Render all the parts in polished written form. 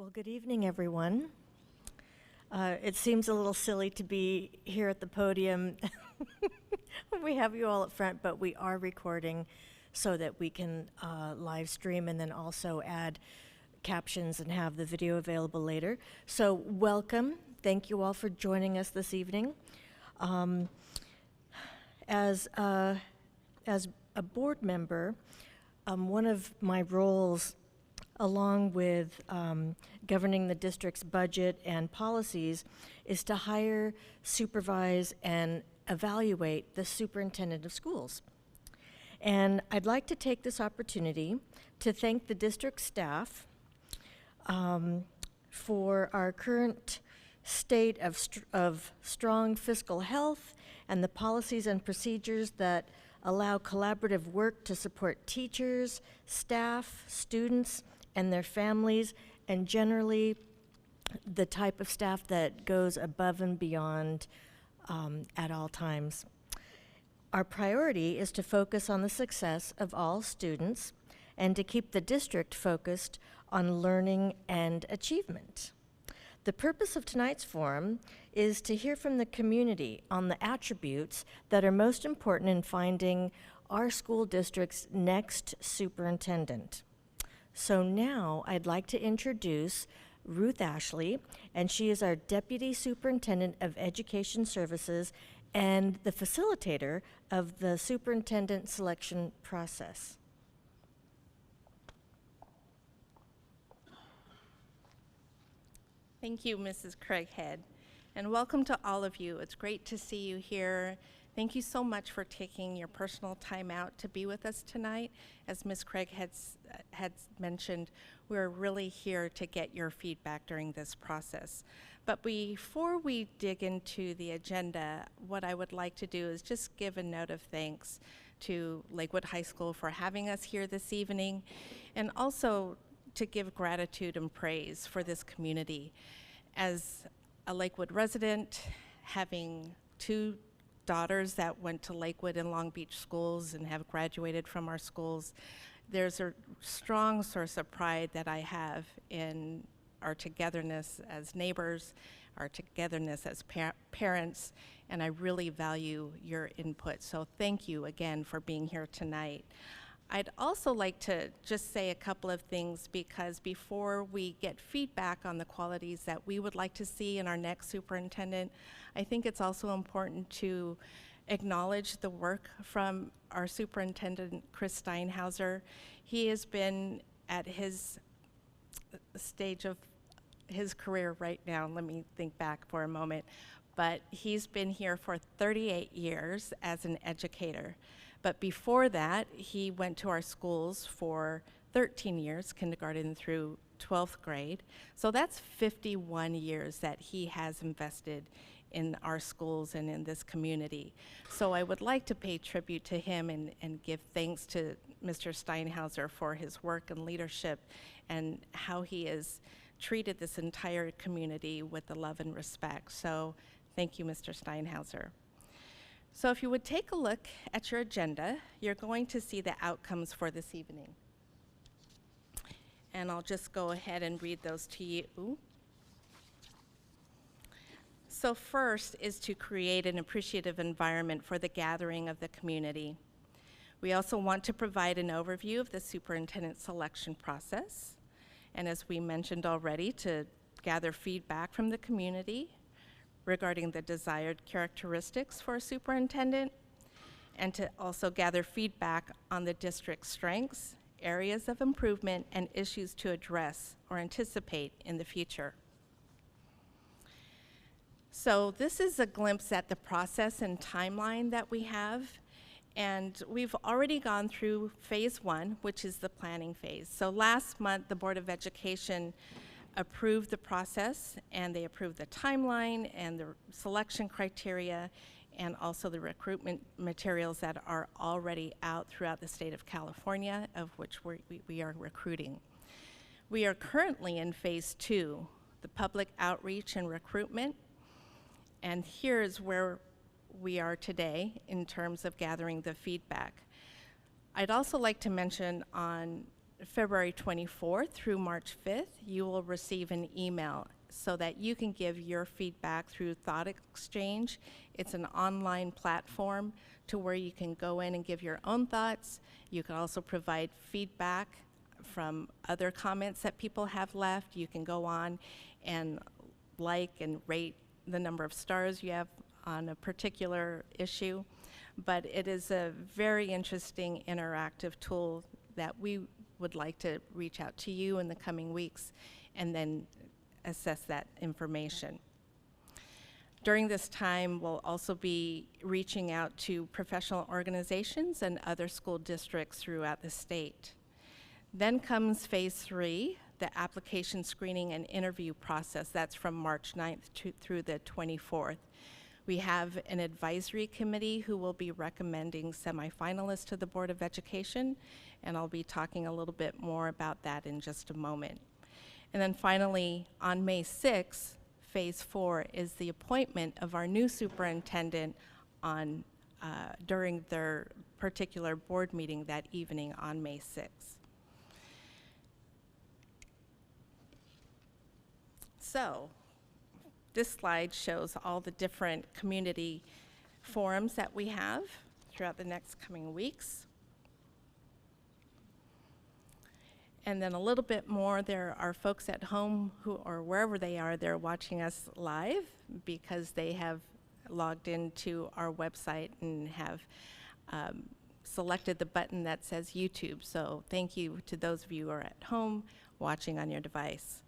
Well, good evening, everyone. It seems a little silly to be here at the podium when we have you all up front, but we are recording so that we can live stream and then also add captions and have the video available later. So welcome. Thank you all for joining us this evening. As a board member, one of my roles, along with governing the district's budget and policies, is to hire, supervise, and evaluate the superintendent of schools. And I'd like to take this opportunity to thank the district staff for our current state of strong fiscal health and the policies and procedures that allow collaborative work to support teachers, staff, students, and their families, and generally the type of staff that goes above and beyond at all times. Our priority is to focus on the success of all students and to keep the district focused on learning and achievement. The purpose of tonight's forum is to hear from the community on the attributes that are most important in finding our school district's next superintendent. So now I'd like to introduce Ruth Ashley, and she is our Deputy Superintendent of Education Services and the facilitator of the superintendent selection process. Thank you, Mrs. Craighead, and welcome to all of you. It's great to see you here. Thank you so much for taking your personal time out to be with us tonight. As Ms. Craighead had mentioned, we're really here to get your feedback during this process. But before we dig into the agenda, what I would like to do is just give a note of thanks to Lakewood High School for having us here this evening, and also to give gratitude and praise for this community. As a Lakewood resident, having two daughters that went to Lakewood and Long Beach schools and have graduated from our schools, there's a strong source of pride that I have in our togetherness as neighbors, our togetherness as parents, and I really value your input. So thank you again for being here tonight. I'd also like to just say a couple of things, because before we get feedback on the qualities that we would like to see in our next superintendent, I think it's also important to acknowledge the work from our superintendent, Chris Steinhauser. He has been at his stage of his career right now. Let me think back for a moment. But he's been here for 38 years as an educator. But before that, he went to our schools for 13 years, kindergarten through 12th grade. So that's 51 years that he has invested in our schools and in this community. So I would like to pay tribute to him and give thanks to Mr. Steinhauser for his work and leadership and how he has treated this entire community with the love and respect. So thank you, Mr. Steinhauser. So if you would take a look at your agenda, you're going to see the outcomes for this evening. And I'll just go ahead and read those to you. So first is to create an appreciative environment for the gathering of the community. We also want to provide an overview of the superintendent selection process. And as we mentioned already, to gather feedback from the community regarding the desired characteristics for a superintendent, and to also gather feedback on the district's strengths, areas of improvement, and issues to address or anticipate in the future. So this is a glimpse at the process and timeline that we have, and we've already gone through phase 1, which is the planning phase. So last month, the Board of Education approved the process, and they approved the timeline and the selection criteria, and also the recruitment materials that are already out throughout the state of California, of which we are recruiting. We are currently in phase 2, the public outreach and recruitment, and here's where we are today in terms of gathering the feedback. I'd also like to mention on February 24th through March 5th, you will receive an email so that you can give your feedback through Thought Exchange. It's an online platform to where you can go in and give your own thoughts. You can also provide feedback from other comments that people have left. You can go on and like and rate the number of stars you have on a particular issue. But it is a very interesting interactive tool that we would like to reach out to you in the coming weeks and then assess that information. During this time, we'll also be reaching out to professional organizations and other school districts throughout the state. Then comes phase 3, the application screening and interview process. That's from March 9th through the 24th. We have an advisory committee who will be recommending semifinalists to the Board of Education, and I'll be talking a little bit more about that in just a moment. And then finally, on May 6th, phase 4 is the appointment of our new superintendent during their particular board meeting that evening on May 6th. So, this slide shows all the different community forums that we have throughout the next coming weeks. And then a little bit more, there are folks at home or wherever they are, they're watching us live because they have logged into our website and have selected the button that says YouTube. So thank you to those of you who are at home watching on your device.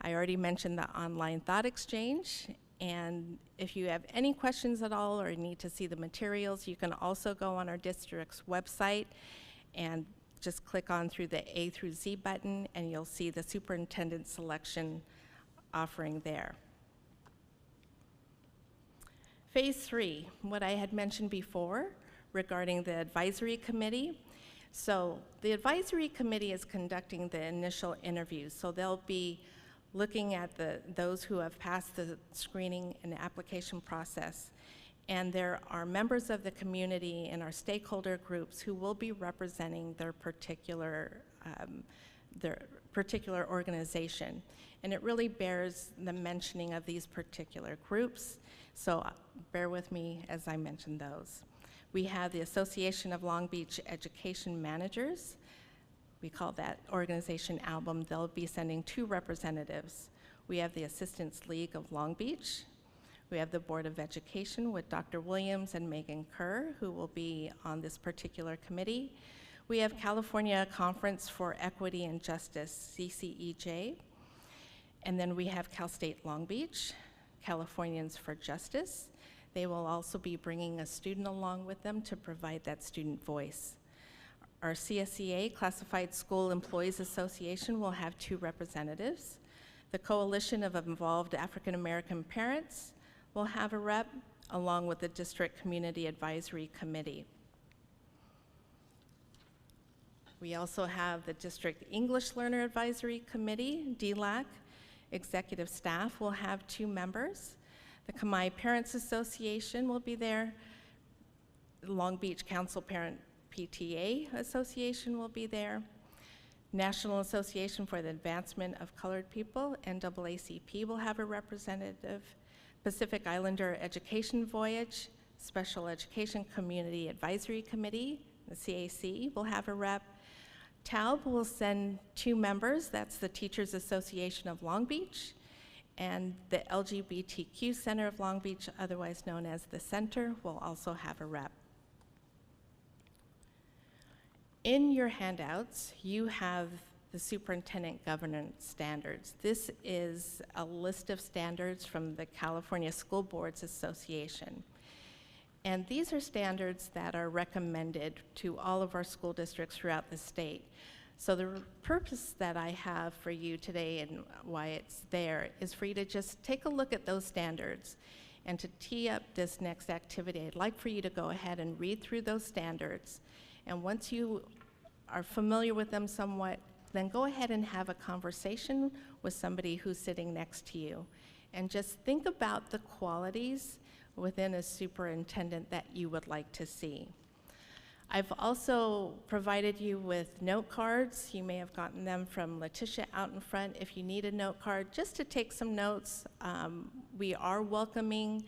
I already mentioned the online thought exchange, and if you have any questions at all or need to see the materials, you can also go on our district's website and just click on through the A through Z button, and you'll see the superintendent selection offering there. Phase 3, what I had mentioned before regarding the advisory committee. So the advisory committee is conducting the initial interviews, so they'll be looking at those who have passed the screening and application process. And there are members of the community and our stakeholder groups who will be representing their particular organization. And it really bears the mentioning of these particular groups, so bear with me as I mention those. We have the Association of Long Beach Education Managers. We call that organization ALBUM. They'll be sending 2 representatives. We have the Assistants League of Long Beach. We have the Board of Education with Dr. Williams and Megan Kerr, who will be on this particular committee. We have California Conference for Equity and Justice, CCEJ. And then we have Cal State Long Beach, Californians for Justice. They will also be bringing a student along with them to provide that student voice. Our CSEA, Classified School Employees Association, will have 2 representatives. The Coalition of Involved African American Parents will have a rep, along with the District Community Advisory Committee. We also have the District English Learner Advisory Committee, DLAC. Executive staff will have 2 members. The Kamai Parents Association will be there. The Long Beach Council Parent PTA Association will be there. National Association for the Advancement of Colored People, NAACP, will have a representative. Pacific Islander Education Voyage, Special Education Community Advisory Committee, the CAC, will have a rep. TALB will send 2 members. That's the Teachers Association of Long Beach and the LGBTQ Center of Long Beach, otherwise known as the Center, will also have a rep. In your handouts, you have the Superintendent Governance Standards. This is a list of standards from the California School Boards Association. And these are standards that are recommended to all of our school districts throughout the state. So the purpose that I have for you today and why it's there is for you to just take a look at those standards. And to tee up this next activity, I'd like for you to go ahead and read through those standards. And once you are familiar with them somewhat, then go ahead and have a conversation with somebody who's sitting next to you. And just think about the qualities within a superintendent that you would like to see. I've also provided you with note cards. You may have gotten them from Letitia out in front. If you need a note card, just to take some notes. We are welcoming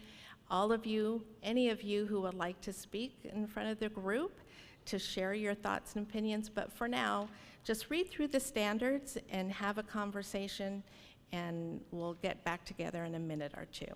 all of you, any of you who would like to speak in front of the group, to share your thoughts and opinions. But for now, just read through the standards and have a conversation, and we'll get back together in a minute or two.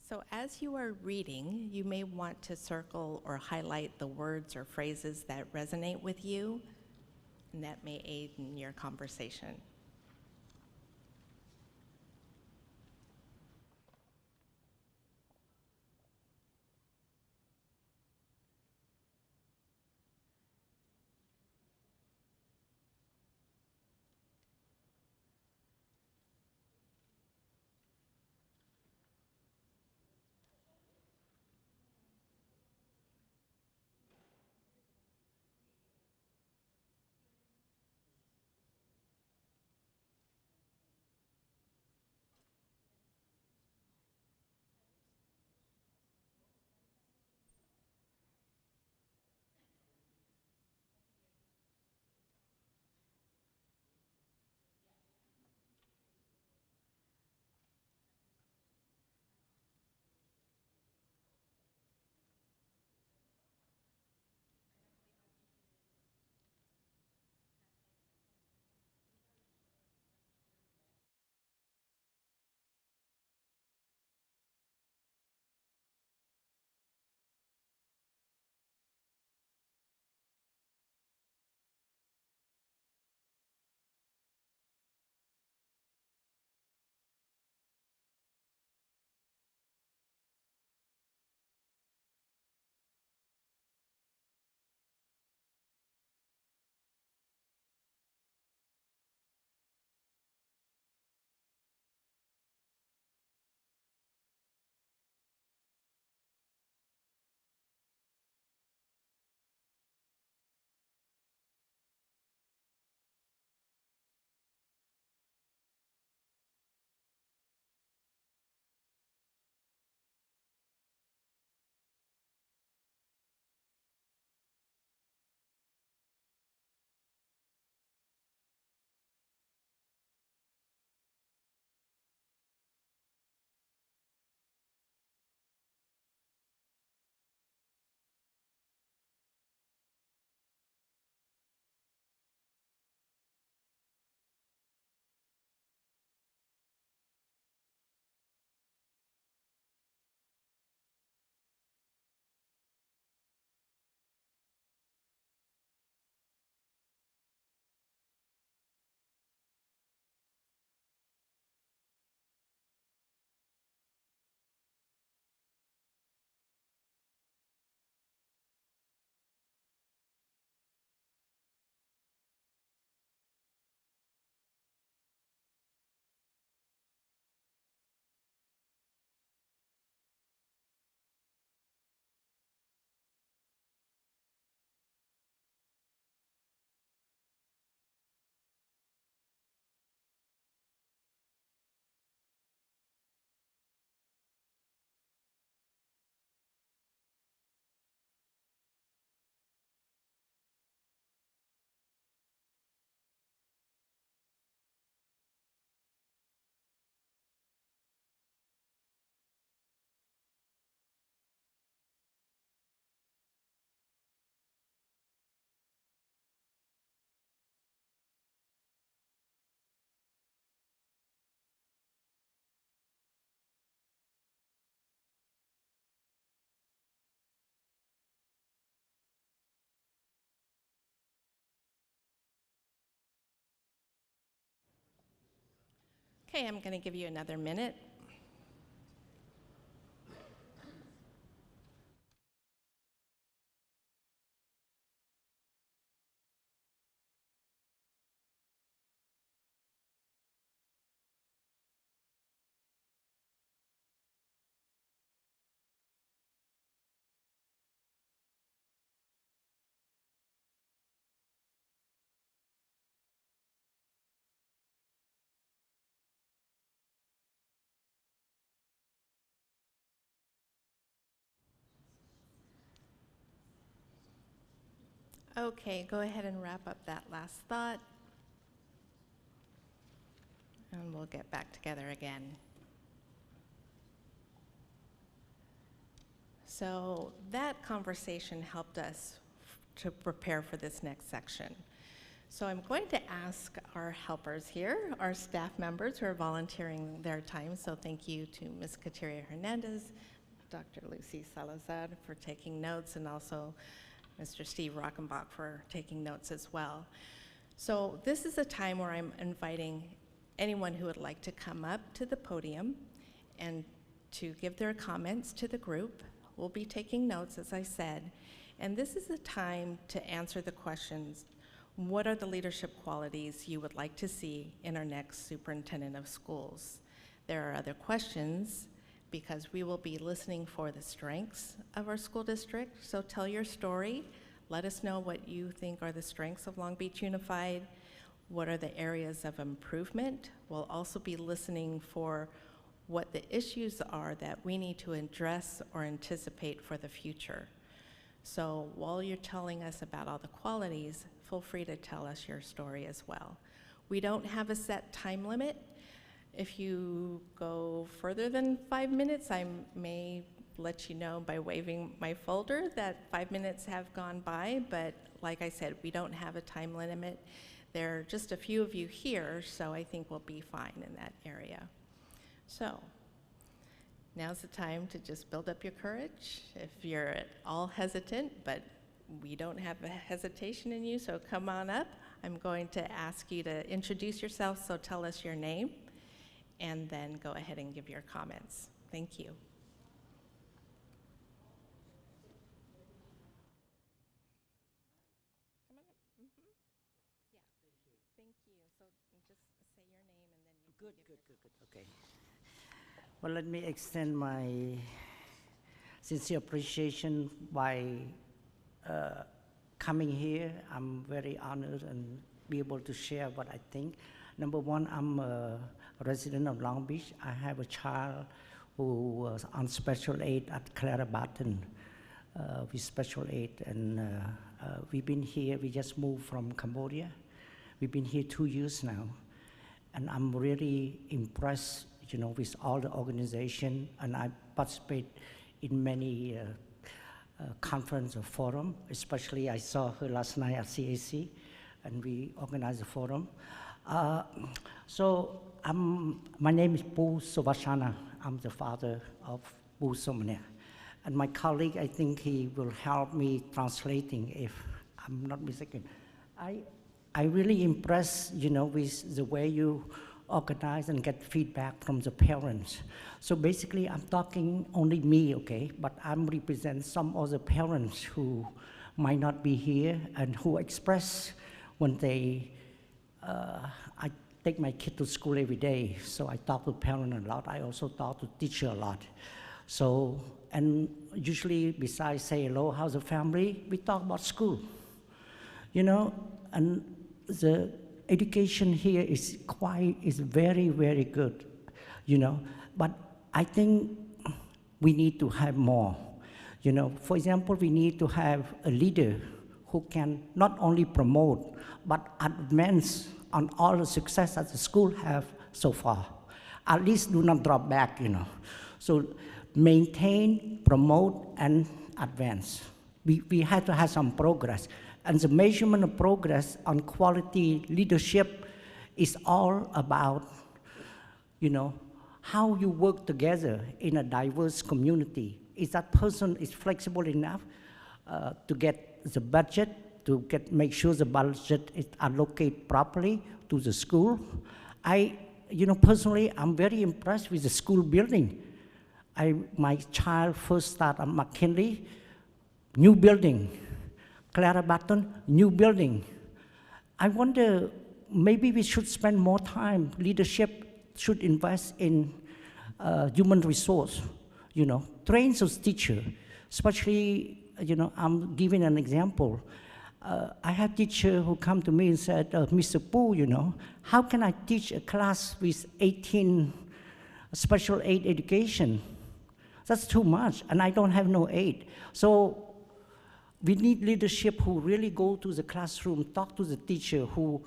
So as you are reading, you may want to circle or highlight the words or phrases that resonate with you, and that may aid in your conversation. Okay, I'm going to give you another minute. Okay, go ahead and wrap up that last thought. And we'll get back together again. So that conversation helped us to prepare for this next section. So I'm going to ask our helpers here, our staff members who are volunteering their time. So thank you to Ms. Kateria Hernandez, Dr. Lucy Salazar for taking notes, and also Mr. Steve Rockenbach for taking notes as well. So this is a time where I'm inviting anyone who would like to come up to the podium and to give their comments to the group. We'll be taking notes, as I said, and this is a time to answer the questions: what are the leadership qualities you would like to see in our next superintendent of schools? There are other questions because we will be listening for the strengths of our school district. So tell your story. Let us know what you think are the strengths of Long Beach Unified. What are the areas of improvement? We'll also be listening for what the issues are that we need to address or anticipate for the future. So while you're telling us about all the qualities, feel free to tell us your story as well. We don't have a set time limit. If you go further than 5 minutes, I may let you know by waving my folder that 5 minutes have gone by, but like I said, we don't have a time limit. There are just a few of you here, so I think we'll be fine in that area. So now's the time to just build up your courage. If you're at all hesitant, but we don't have a hesitation in you, so come on up. I'm going to ask you to introduce yourself, so tell us your name, and then go ahead and give your comments. Thank you. Come on up. Yeah. Thank you. So just say your name, and then you Good. Okay. Well, let me extend my sincere appreciation by coming here. I'm very honored and be able to share what I think. Number one, I'm a resident of Long Beach. I have a child who was on special aid at Clara Barton with special aid, and we've been here. We just moved from Cambodia. We've been here 2 years now, and I'm really impressed, with all the organization, and I participate in many conference or forum. Especially, I saw her last night at CAC, and we organized a forum. So my name is Pu Sovashana. I'm the father of Pu Somania. And my colleague, I think he will help me translating if I'm not mistaken. I really impressed, with the way you organize and get feedback from the parents. So basically, I'm talking only me, okay? But I'm represent some other parents who might not be here and who express when I take my kid to school every day, so I talk to parents a lot. I also talk to teacher a lot. So, and usually besides say hello, how's the family, we talk about school. And the education here is very, very good, But I think we need to have more. For example, we need to have a leader who can not only promote, but advance on all the success that the school have so far. At least do not drop back, So maintain, promote, and advance. We have to have some progress. And the measurement of progress on quality leadership is all about, how you work together in a diverse community. Is that person is flexible enough to get the budget, make sure the budget is allocated properly to the school? personally, I'm very impressed with the school building. My child first started at McKinley, new building. Clara Barton, new building. I wonder, maybe we should spend more time, leadership should invest in human resource, train those teachers, especially, I'm giving an example. I had teachers who come to me and said, Mr. Poo, how can I teach a class with 18 special aid education? That's too much, and I don't have no aid. So we need leadership who really go to the classroom, talk to the teacher, who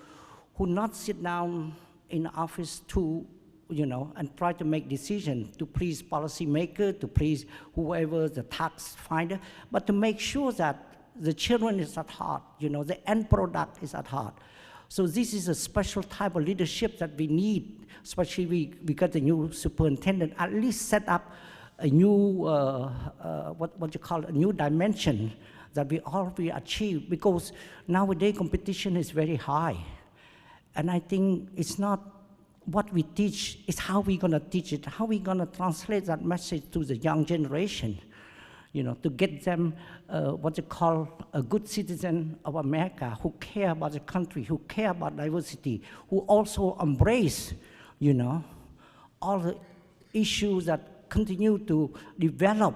not sit down in the office to, and try to make decisions to please policymaker, to please whoever, the tax finder, but to make sure that the children is at heart, the end product is at heart. So this is a special type of leadership that we need, especially we got the new superintendent, at least set up a new, a new dimension that we already achieved, because nowadays competition is very high. And I think it's not what we teach, it's how we're gonna teach it, how we're gonna translate that message to the young generation, to get them a good citizen of America, who care about the country, who care about diversity, who also embrace, all the issues that continue to develop,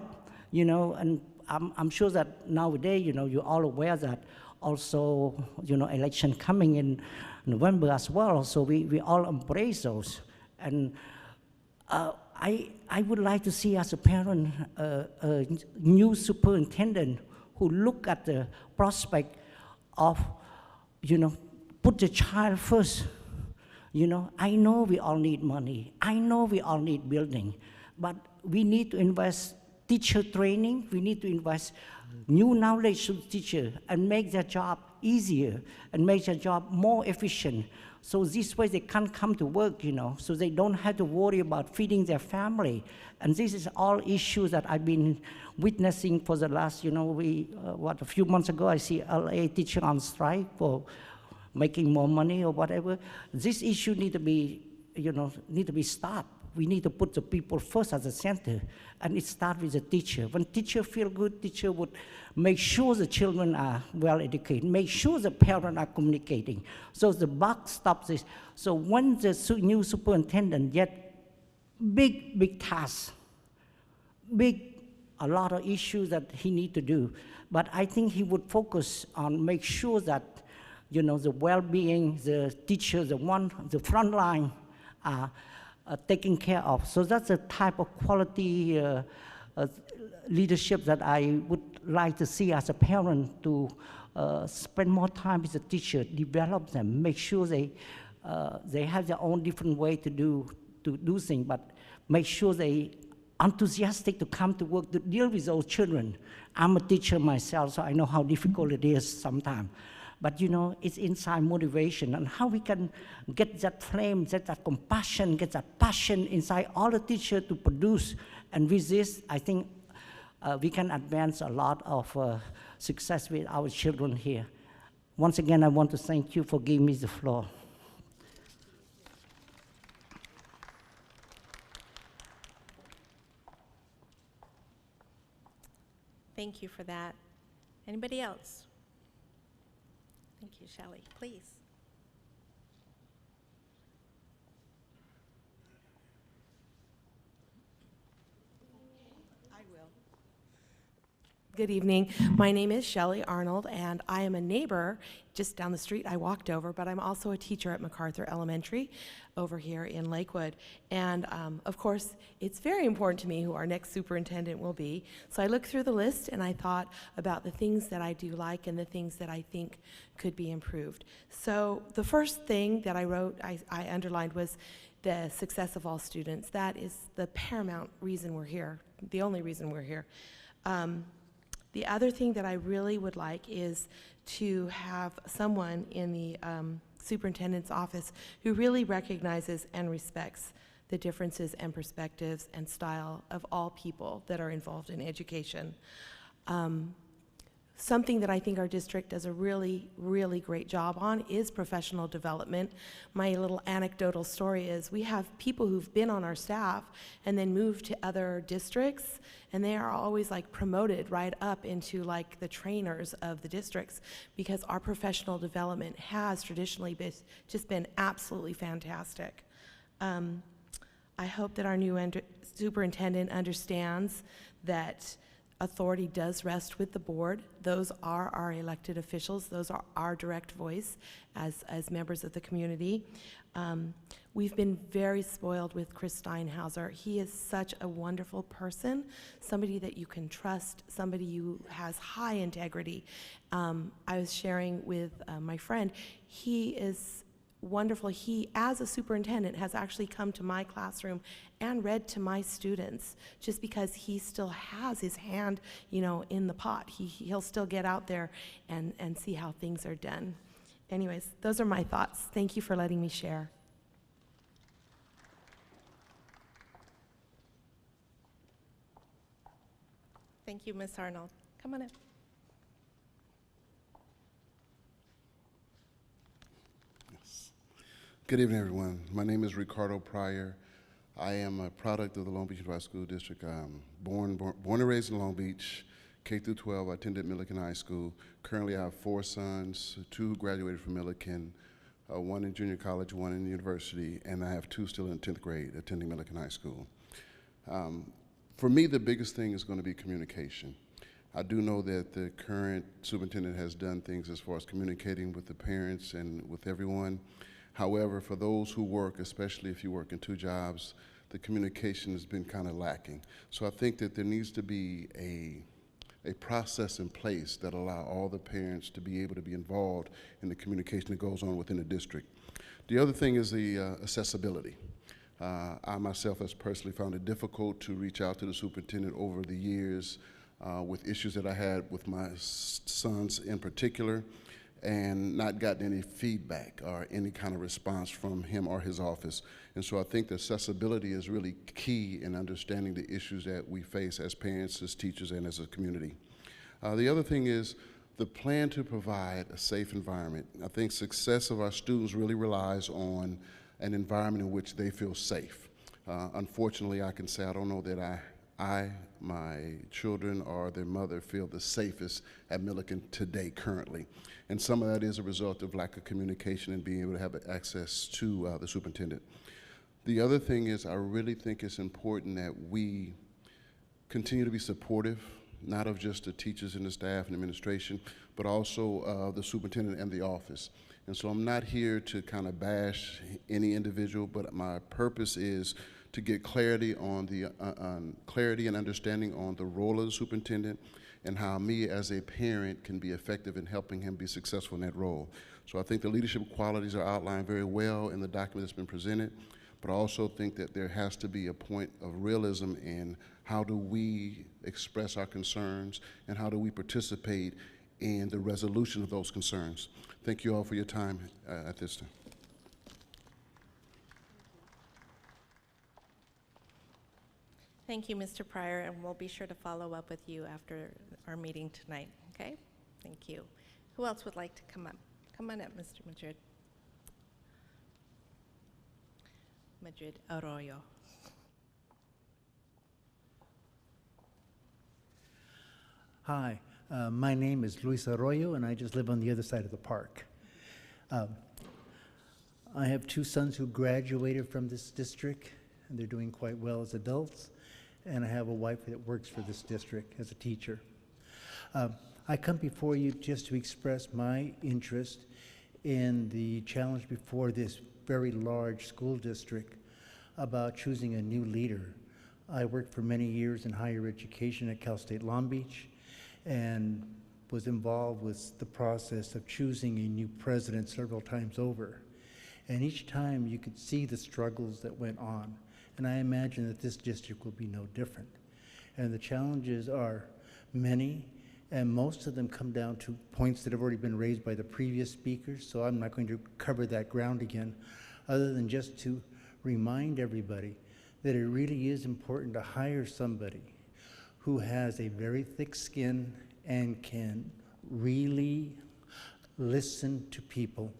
and I'm sure that nowadays, you're all aware that also, election coming in November as well, so we all embrace those. And I would like to see as a parent a new superintendent who look at the prospect of, put the child first. I know we all need money. I know we all need building, but we need to invest teacher training, we need to invest new knowledge to teachers and make their job easier and make their job more efficient. So this way they can come to work, so they don't have to worry about feeding their family. And this is all issues that I've been witnessing for the last, a few months ago, I see LA teacher on strike for making more money or whatever. This issue need to be, stopped. We need to put the people first at the center, and it starts with the teacher. When teacher feel good, teacher would make sure the children are well educated, make sure the parents are communicating. So the buck stops this. So when the new superintendent get big tasks, a lot of issues that he need to do, but I think he would focus on make sure that, the well-being, the teacher, the front line are taken care of. So that's the type of quality leadership that I would like to see as a parent, to spend more time with the teacher, develop them, make sure they have their own different way to do things, but make sure they enthusiastic to come to work to deal with those children. I'm a teacher myself, so I know how difficult it is sometimes. But it's inside motivation, and how we can get that flame, get that compassion, get that passion inside all the teachers to produce. And with this, I think we can advance a lot of success with our children here. Once again, I want to thank you for giving me the floor. Thank you for that. Anybody else? Thank you, Shelly. Please. I will. Good evening. My name is Shelly Arnold, and I am a neighbor just down the street. I walked over, but I'm also a teacher at MacArthur Elementary over here in Lakewood. And of course, it's very important to me who our next superintendent will be. So I looked through the list and I thought about the things that I do like and the things that I think could be improved. So the first thing that I wrote, I underlined, was the success of all students. That is the paramount reason we're here, the only reason we're here. The other thing that I really would like is to have someone in the superintendent's office who really recognizes and respects the differences and perspectives and style of all people that are involved in education. Something that I think our district does a really, really great job on is professional development. My little anecdotal story is we have people who've been on our staff and then moved to other districts, and they are always like promoted right up into like the trainers of the districts, because our professional development has traditionally just been absolutely fantastic. I hope that our new superintendent understands that authority does rest with the board. Those are our elected officials. Those are our direct voice as members of the community. We've been very spoiled with Chris Steinhauser. He is such a wonderful person, somebody that you can trust, somebody who has high integrity. I was sharing with my friend, he is wonderful. He, as a superintendent, has actually come to my classroom and read to my students, just because he still has his hand, you know, in the pot. He'll still get out there and see how things are done. Anyways, those are my thoughts. Thank you for letting me share. Thank you, Ms. Arnold. Come on up. Good evening, everyone. My name is Ricardo Pryor. I am a product of the Long Beach Unified School District. I'm born and raised in Long Beach, K through 12. I attended Milliken High School. Currently, I have 4 sons, 2 who graduated from Milliken, 1 in junior college, 1 in university, and I have 2 still in 10th grade attending Milliken High School. For me, the biggest thing is going to be communication. I do know that the current superintendent has done things as far as communicating with the parents and with everyone. However, for those who work, especially if you work in 2 jobs, the communication has been kind of lacking. So I think that there needs to be a process in place that allow all the parents to be able to be involved in the communication that goes on within the district. The other thing is the accessibility. I myself has personally found it difficult to reach out to the superintendent over the years with issues that I had with my sons in particular, and not gotten any feedback or any kind of response from him or his office. And so I think that accessibility is really key in understanding the issues that we face as parents, as teachers, and as a community. The other thing is the plan to provide a safe environment. I think success of our students really relies on an environment in which they feel safe. Unfortunately, I can say I don't know that my children or their mother feel the safest at Milliken today, currently. And some of that is a result of lack of communication and being able to have access to the superintendent. The other thing is I really think it's important that we continue to be supportive, not of just the teachers and the staff and administration, but also the superintendent and the office. And so I'm not here to kind of bash any individual, but my purpose is to get clarity on the clarity and understanding on the role of the superintendent and how me as a parent can be effective in helping him be successful in that role. So I think the leadership qualities are outlined very well in the document that's been presented, but I also think that there has to be a point of realism in how do we express our concerns and how do we participate in the resolution of those concerns. Thank you all for your time at this time. Thank you, Mr. Pryor, and we'll be sure to follow up with you after our meeting tonight, okay? Thank you. Who else would like to come up? Come on up, Mr. Madrid. Madrid Arroyo. Hi, my name is Luis Arroyo, and I just live on the other side of the park. I have 2 sons who graduated from this district, and they're doing quite well as adults. And I have a wife that works for this district as a teacher. I come before you just to express my interest in the challenge before this very large school district about choosing a new leader. I worked for many years in higher education at Cal State Long Beach and was involved with the process of choosing a new president several times over. And each time you could see the struggles that went on. And I imagine that this district will be no different. And the challenges are many, and most of them come down to points that have already been raised by the previous speakers, so I'm not going to cover that ground again, other than just to remind everybody that it really is important to hire somebody who has a very thick skin and can really listen to people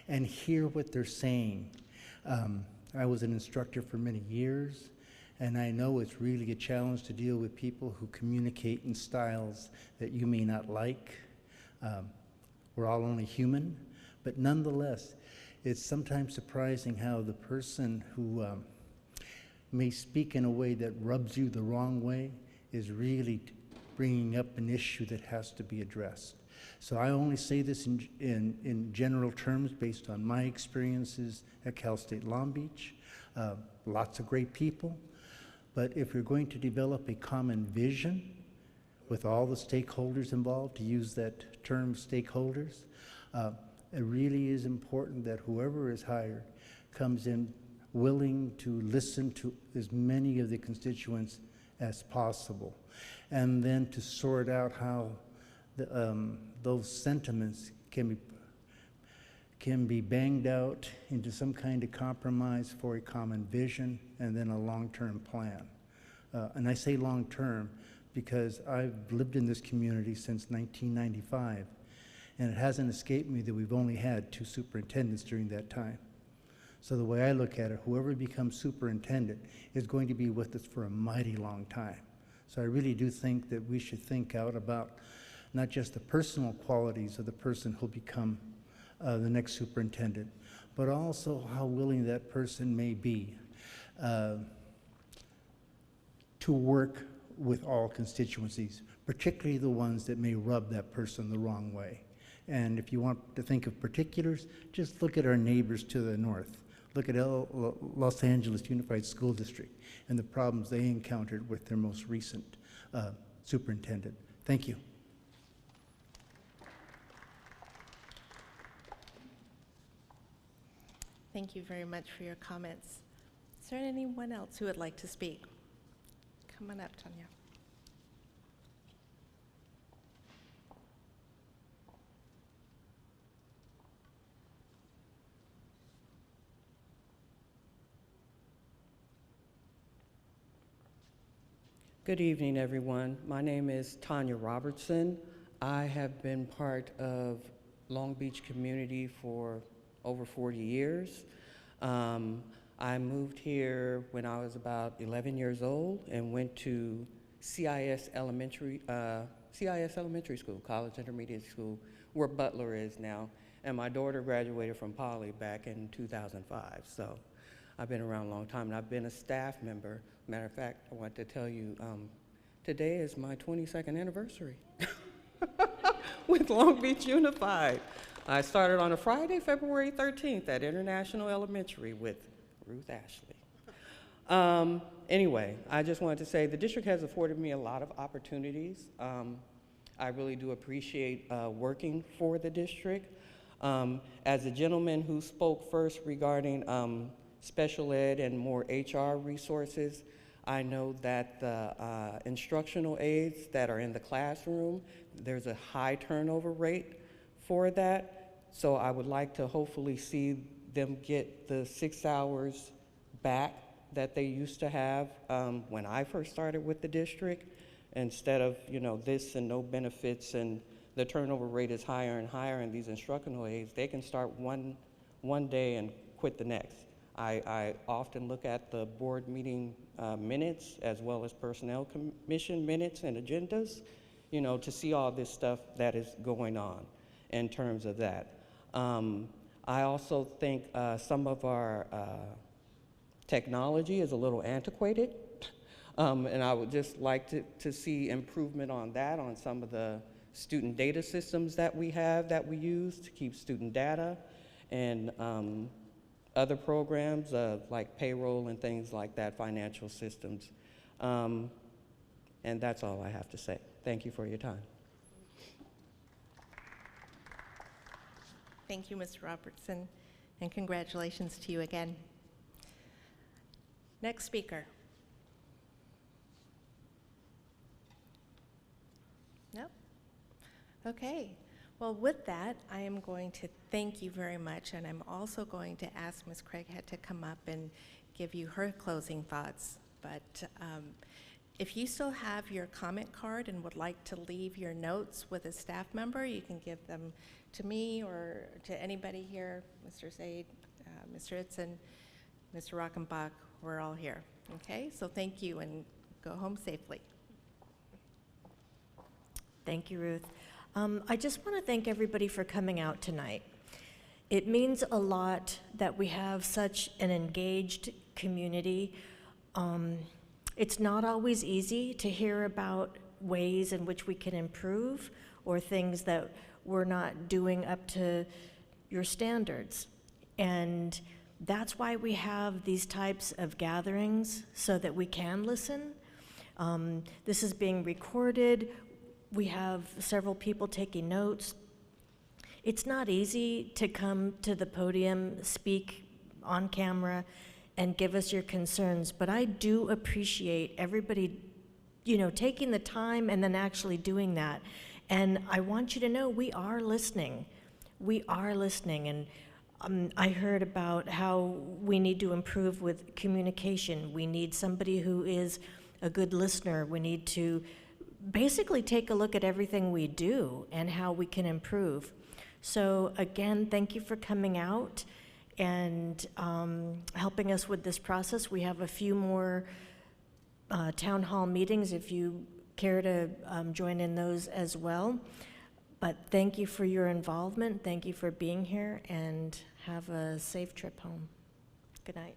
and hear what they're saying. I was an instructor for many years, and I know it's really a challenge to deal with people who communicate in styles that you may not like. We're all only human, but nonetheless, it's sometimes surprising how the person who may speak in a way that rubs you the wrong way is really bringing up an issue that has to be addressed. So I only say this in general terms based on my experiences at Cal State Long Beach. Lots of great people, but if you're going to develop a common vision with all the stakeholders involved, to use that term, stakeholders, it really is important that whoever is hired comes in willing to listen to as many of the constituents as possible, and then to sort out how those sentiments can be banged out into some kind of compromise for a common vision and then a long-term plan. And I say long-term because I've lived in this community since 1995, and it hasn't escaped me that we've only had 2 superintendents during that time. So the way I look at it, whoever becomes superintendent is going to be with us for a mighty long time. So I really do think that we should think out about not just the personal qualities of the person who'll become the next superintendent, but also how willing that person may be to work with all constituencies, particularly the ones that may rub that person the wrong way. And if you want to think of particulars, just look at our neighbors to the north. Look at Los Angeles Unified School District and the problems they encountered with their most recent superintendent. Thank you. Thank you very much for your comments. Is there anyone else who would like to speak? Come on up, Tania. Good evening, everyone. My name is Tania Robertson. I have been part of Long Beach community for over 40 years. I moved here when I was about 11 years old and went to CIS Elementary School, College Intermediate School, where Butler is now. And my daughter graduated from Poly back in 2005. So I've been around a long time, and I've been a staff member. Matter of fact, I want to tell you, today is my 22nd anniversary with Long Beach Unified. I started on a Friday, February 13th at International Elementary with Ruth Ashley. Anyway, I just wanted to say the district has afforded me a lot of opportunities. I really do appreciate working for the district. As a gentleman who spoke first regarding special ed and more HR resources, I know that the instructional aides that are in the classroom, there's a high turnover rate for that. So I would like to hopefully see them get the 6 hours back that they used to have when I first started with the district, instead of, this and no benefits, and the turnover rate is higher and higher, and these instructional aides, they can start one day and quit the next. I often look at the board meeting minutes as well as personnel commission minutes and agendas, to see all this stuff that is going on in terms of that. I also think some of our technology is a little antiquated, and I would just like to see improvement on that, on some of the student data systems that we have that we use to keep student data, and other programs like payroll and things like that, financial systems. And that's all I have to say. Thank you for your time. Thank you, Ms. Robertson, and congratulations to you again. Next speaker. No? Okay. Well, with that, I am going to thank you very much, and I'm also going to ask Ms. Craighead to come up and give you her closing thoughts. But If you still have your comment card and would like to leave your notes with a staff member, you can give them to me or to anybody here, Mr. Zaid, Mr. Itzen, Mr. Rockenbach, we're all here. Okay, so thank you and go home safely. Thank you, Ruth. I just want to thank everybody for coming out tonight. It means a lot that we have such an engaged community. It's not always easy to hear about ways in which we can improve or things that we're not doing up to your standards. And that's why we have these types of gatherings, so that we can listen. This is being recorded. We have several people taking notes. It's not easy to come to the podium, speak on camera, and give us your concerns, but I do appreciate everybody, taking the time and then actually doing that. And I want you to know we are listening. We are listening, and I heard about how we need to improve with communication. We need somebody who is a good listener. We need to basically take a look at everything we do and how we can improve. So again, thank you for coming out and helping us with this process. We have a few more town hall meetings if you care to join in those as well. But thank you for your involvement. Thank you for being here, and have a safe trip home. Good night.